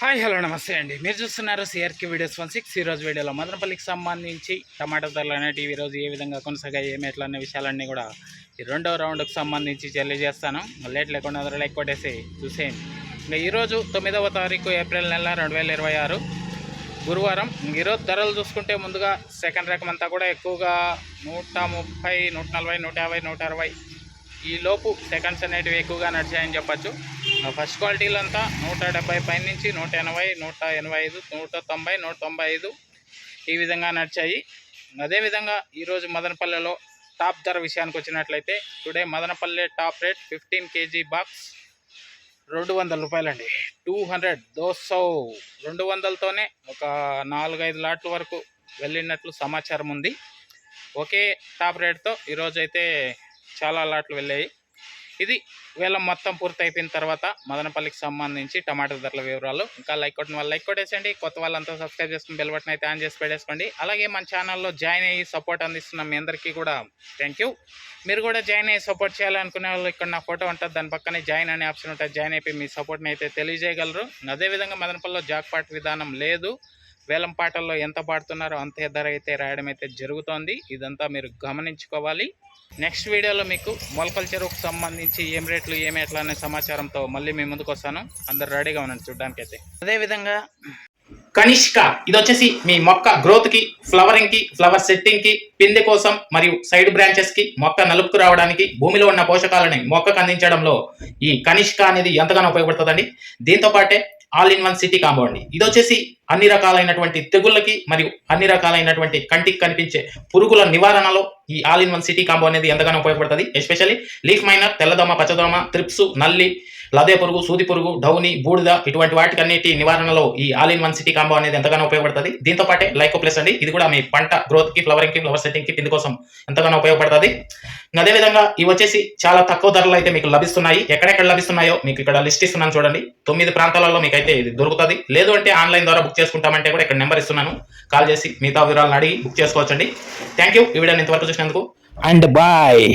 Hi hello నమస్తే అండి. మీరు చూస్తున్నారు సిఆర్కే వీడియోస్ 16. ఈరోజు వీడియోలో మదనపల్లికి సంబంధించి టమాటా ధరలు అనేటివి ఈరోజు ఏ విధంగా కొనసాగాయి, ఏమి ఎట్లా అనే విషయాలన్నీ కూడా ఈ రెండవ రౌండ్కి సంబంధించి తెలియజేస్తాను. లేట్ లేకుండా లైక్ కొట్టేసి చూసేయండి. ఇంకా ఈరోజు 9వ తారీఖు ఏప్రిల్ నెల 2026 గురువారం. ఈరోజు ధరలు చూసుకుంటే ముందుగా సెకండ్ రకం అంతా కూడా ఎక్కువగా 130, 140, 150, 160 ఈ లోపు సెకండ్స్ అనేటివి ఎక్కువగా నడిచాయని చెప్పచ్చు. ఫస్ట్ క్వాలిటీలు అంతా 170 పై నుంచి 180, 185, 190, 195 ఈ విధంగా నడిచాయి. అదేవిధంగా ఈరోజు మదనపల్లెలో టాప్ ధర విషయానికి వచ్చినట్లయితే today Madanapalle top rate 15 kg box 200 రూపాయలండి. 200తోనే ఒక 4-5 లాట్ల వరకు వెళ్ళినట్లు సమాచారం ఉంది. ఒకే టాప్ రేట్తో ఈరోజైతే చాలా లాట్లు వెళ్ళాయి. ఇది వేలం మొత్తం పూర్తి అయిపోయిన తర్వాత మదనపల్లికి సంబంధించి టమాటా ధరల వివరాలు. ఇంకా లైక్ కొట్టిన వాళ్ళు లైక్ కొట్టేసండి, కొత్త వాళ్ళంతా సబ్స్క్రైబ్ చేసుకుని బెల్ బటన్ అయితే ఆన్ చేసి పెట్టేసుకోండి. అలాగే మన ఛానల్లో జాయిన్ అయ్యి సపోర్ట్ అందిస్తున్న మీ అందరికీ కూడా థ్యాంక్ యూ. మీరు కూడా జాయిన్ అయ్యి సపోర్ట్ చేయాలనుకునే వాళ్ళు ఇక్కడ నా ఫోటో ఉంటుంది, దాని పక్కనే జాయిన్ అనే ఆప్షన్ ఉంటుంది. జాయిన్ అయిపోయి మీ సపోర్ట్ని అయితే తెలియజేయగలరు. అదేవిధంగా మదనపల్లిలో జాక్పాట్ విధానం లేదు. వేలం పాటల్లో ఎంత పాడుతున్నారో అంతే ధర అయితే రాయడం అయితే జరుగుతోంది. ఇదంతా మీరు గమనించుకోవాలి. నెక్స్ట్ వీడియోలో మీకు మొలకల చెరువుకు సంబంధించి ఏం రేట్లు ఏమి ఎట్లా అనే సమాచారంతో మళ్ళీ మీ ముందుకు వస్తాను. అందరు రెడీగా ఉన్నాను చూడడానికి అయితే. అదేవిధంగా కనిష్క ఇది వచ్చేసి మీ మొక్క గ్రోత్కి, ఫ్లవరింగ్కి, ఫ్లవర్ సెట్టింగ్కి, పిందె కోసం మరియు సైడ్ బ్రాంచెస్కి, మొక్క నలుపుకు రావడానికి, భూమిలో ఉన్న పోషకాలని మొక్కకు అందించడంలో ఈ కనిష్క అనేది ఎంతగానో ఉపయోగపడుతుందండి. దీంతో పాటే all in one city combo అండి. ఇది వచ్చేసి అన్ని రకాలైనటువంటి తెగుళ్ళకి మరియు అన్ని రకాలైనటువంటి కంటికి కనిపించే పురుగుల నివారణలో ఈ all in one city combo అనేది ఎంతగానో ఉపయోగపడుతుంది. ఎస్పెషల్లీ లీఫ్ మైనర్, తెల్లదోమ, పచ్చదోమ, త్రిప్స్, నల్లి, లదే పురుగు, సూది పురుగు, డౌని, బూడిద ఇటువంటి వాటికన్నిటి నివారణలో ఈ all in one city combo అనేది ఎంతగానో ఉపయోగపడుతుంది. దీంతో పాటే లైకో ప్లస్ అండి. ఇది కూడా మీ పంట గ్రోత్కి, ఫ్లవరింగ్కి, ఫ్లవర్ సెట్టింగ్కి, పిండి కోసం ఎంతగానో ఉపయోగపడుతుంది. అదేవిధంగా ఇవి వచ్చేసి చాలా తక్కువ ధరలు అయితే మీకు లభిస్తున్నాయి. ఎక్కడెక్కడ లభిస్తున్నాయో మీకు ఇక్కడ లిస్ట్ ఇస్తున్నాను చూడండి. 9 ప్రాంతాలలో మీకు అయితే ఇది దొరుకుతుంది. లేదు అంటే ఆన్లైన్ ద్వారా బుక్ చేసుకుంటామంటే కూడా ఇక్కడ నెంబర్ ఇస్తున్నాను, కాల్ చేసి మిగతా వివరాలను అడిగి బుక్ చేసుకోవచ్చండి. Thank you. ఈ వీడియోని ఇంతవరకు చూసినందుకు అండ్ బాయ్.